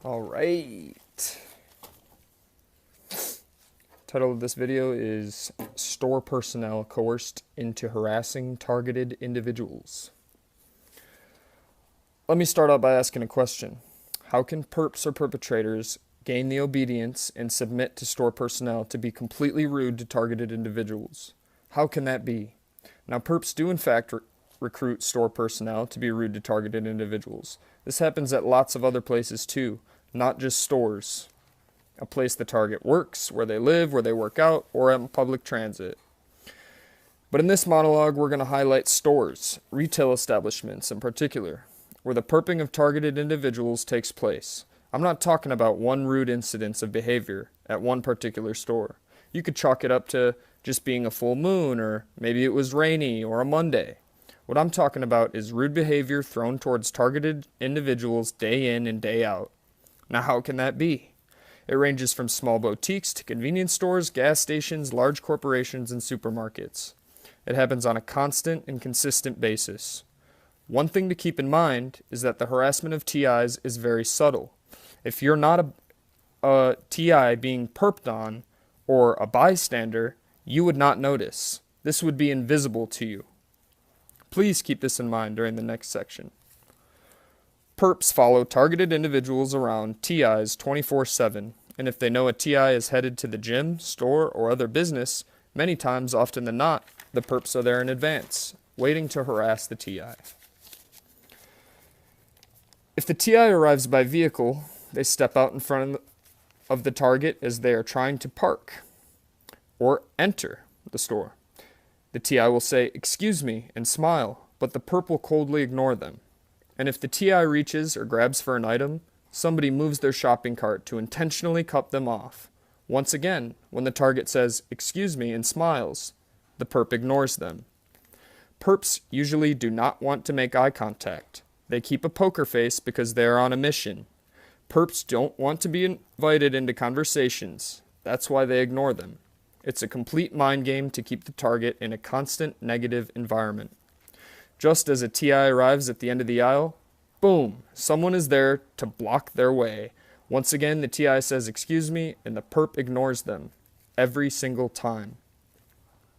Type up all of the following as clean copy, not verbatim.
All right. Title of this video is Store Personnel Coerced into Harassing Targeted Individuals. Let me start out by asking a question. How can perps or perpetrators gain the obedience and submit to store personnel to be completely rude to targeted individuals? How can that be? Now, perps do in fact recruit store personnel to be rude to targeted individuals. This happens at lots of other places too, not just stores. A place the target works, where they live, where they work out, or on public transit. But in this monologue, we're going to highlight stores, retail establishments in particular, where the perping of targeted individuals takes place. I'm not talking about one rude incidence of behavior at one particular store. You could chalk it up to just being a full moon, or maybe it was rainy, or a Monday. What I'm talking about is rude behavior thrown towards targeted individuals day in and day out. Now, how can that be? It ranges from small boutiques to convenience stores, gas stations, large corporations, and supermarkets. It happens on a constant and consistent basis. One thing to keep in mind is that the harassment of TIs is very subtle. If you're not a TI being perped on or a bystander, you would not notice. This would be invisible to you. Please keep this in mind during the next section. Perps follow targeted individuals around TIs 24/7, and if they know a TI is headed to the gym, store, or other business, many times, often than not, the perps are there in advance, waiting to harass the TI. If the TI arrives by vehicle, they step out in front of the target as they are trying to park or enter the store. The TI will say, "Excuse me," and smile, but the perp will coldly ignore them. And if the TI reaches or grabs for an item, somebody moves their shopping cart to intentionally cut them off. Once again, when the target says, "Excuse me," and smiles, the perp ignores them. Perps usually do not want to make eye contact. They keep a poker face because they are on a mission. Perps don't want to be invited into conversations. That's why they ignore them. It's a complete mind game to keep the target in a constant negative environment. Just as a TI arrives at the end of the aisle, boom, someone is there to block their way. Once again, the TI says, "Excuse me," and the perp ignores them every single time.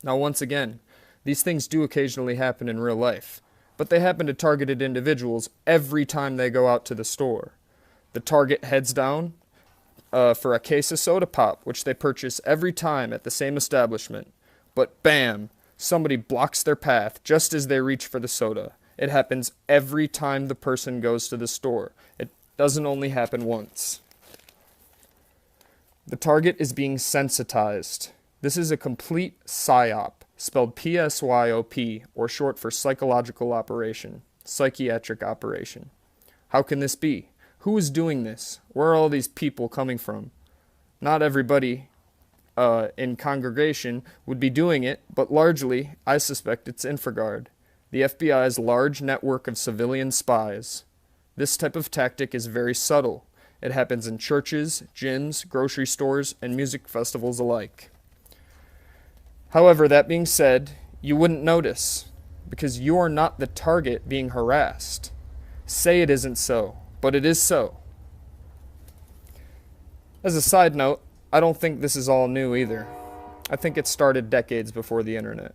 Now, once again, these things do occasionally happen in real life, but they happen to targeted individuals every time they go out to the store. The target heads down for a case of soda pop, which they purchase every time at the same establishment. But bam, somebody blocks their path just as they reach for the soda. It happens every time the person goes to the store. It doesn't only happen once. The target is being sensitized. This is a complete PSYOP, spelled PSYOP, or short for psychological operation, psychiatric operation. How can this be? Who is doing this? Where are all these people coming from? Not everybody in congregation would be doing it, but largely, I suspect it's Infraguard, the FBI's large network of civilian spies. This type of tactic is very subtle. It happens in churches, gyms, grocery stores, and music festivals alike. However, that being said, you wouldn't notice, because you are not the target being harassed. Say it isn't so, but it is so. As a side note, I don't think this is all new either. I think it started decades before the internet.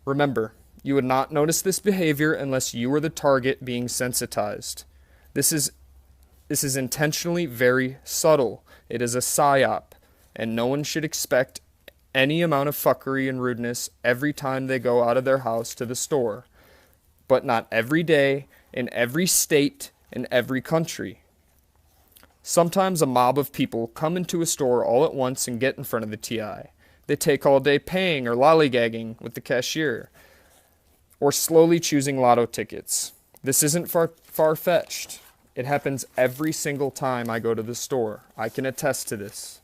Remember, you would not notice this behavior unless you were the target being sensitized. This is intentionally very subtle. It is a PSYOP, and no one should expect any amount of fuckery and rudeness every time they go out of their house to the store. But not every day, in every state, in every country. Sometimes a mob of people come into a store all at once and get in front of the TI. They take all day paying or lollygagging with the cashier, or slowly choosing lotto tickets. This isn't far-fetched. It happens every single time I go to the store. I can attest to this.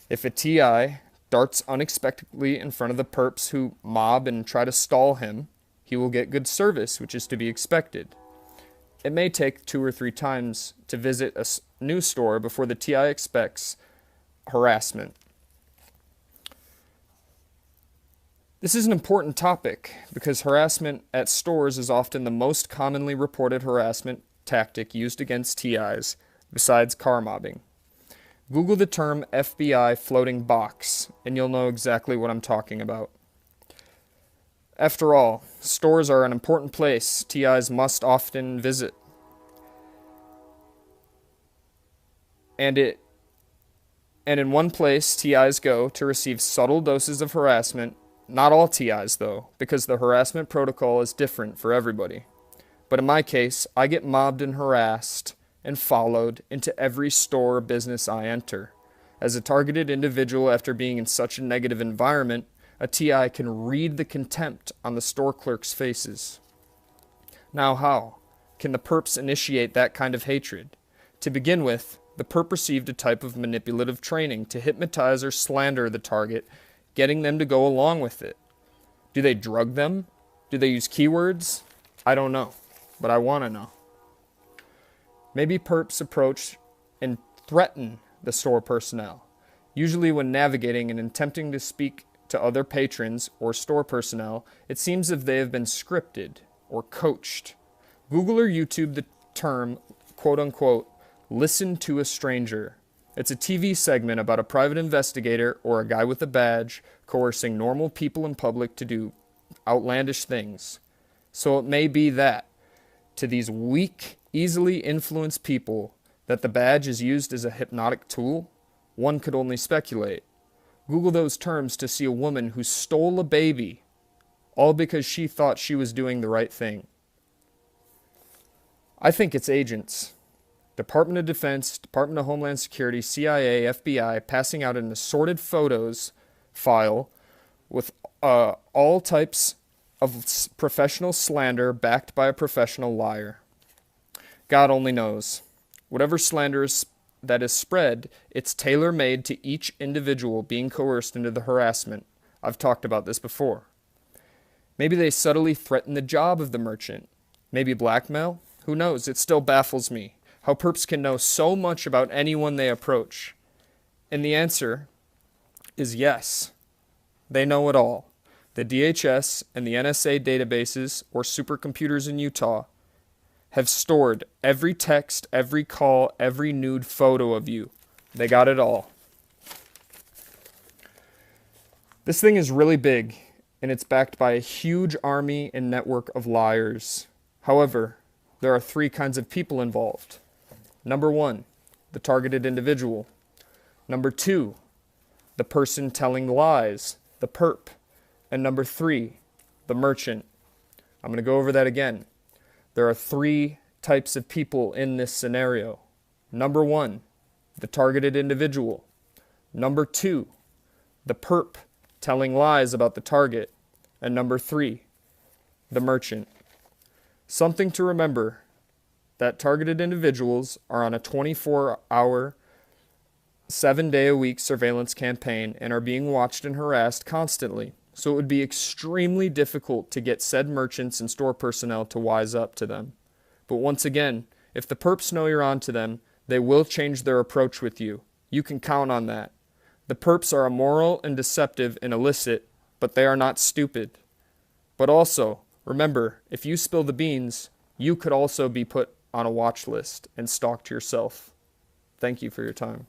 If a TI darts unexpectedly in front of the perps who mob and try to stall him, he will get good service, which is to be expected. It may take 2 or 3 times to visit a new store before the TI expects harassment. This is an important topic because harassment at stores is often the most commonly reported harassment tactic used against TIs besides car mobbing. Google the term FBI floating box, and you'll know exactly what I'm talking about. After all, stores are an important place TIs must often visit. And in one place TIs go to receive subtle doses of harassment. Not all TIs, though, because the harassment protocol is different for everybody. But in my case, I get mobbed and harassed and followed into every store or business I enter. As a targeted individual after being in such a negative environment, a TI can read the contempt on the store clerks' faces. Now how can the perps initiate that kind of hatred? To begin with, the perp received a type of manipulative training to hypnotize or slander the target, getting them to go along with it. Do they drug them? Do they use keywords? I don't know, but I want to know. Maybe perps approach and threaten the store personnel. Usually when navigating and attempting to speak to other patrons or store personnel, it seems as if they have been scripted or coached. Google or YouTube the term, quote-unquote, listen to a stranger. It's a TV segment about a private investigator or a guy with a badge coercing normal people in public to do outlandish things. So it may be that, to these weak, easily influenced people, that the badge is used as a hypnotic tool. One could only speculate. Google those terms to see a woman who stole a baby, all because she thought she was doing the right thing. I think it's agents. Department of Defense, Department of Homeland Security, CIA, FBI, passing out an assorted photos file with all types of professional slander backed by a professional liar. God only knows. Whatever slander that is spread, it's tailor-made to each individual being coerced into the harassment. I've talked about this before. Maybe they subtly threaten the job of the merchant. Maybe blackmail? Who knows? It still baffles me how perps can know so much about anyone they approach. And the answer is yes. They know it all. The DHS and the NSA databases, or supercomputers in Utah, have stored every text, every call, every nude photo of you. They got it all. This thing is really big, and it's backed by a huge army and network of liars. However, there are three kinds of people involved. Number one, the targeted individual. Number two, the person telling lies, the perp. And number three, the merchant. I'm going to go over that again. There are three types of people in this scenario. Number one, the targeted individual. Number two, the perp telling lies about the target. And number three, the merchant. Something to remember, that targeted individuals are on a 24-hour, 7-day-a-week surveillance campaign and are being watched and harassed constantly. So it would be extremely difficult to get said merchants and store personnel to wise up to them. But once again, if the perps know you're on to them, they will change their approach with you. You can count on that. The perps are immoral and deceptive and illicit, but they are not stupid. But also, remember, if you spill the beans, you could also be put on a watch list and stalked yourself. Thank you for your time.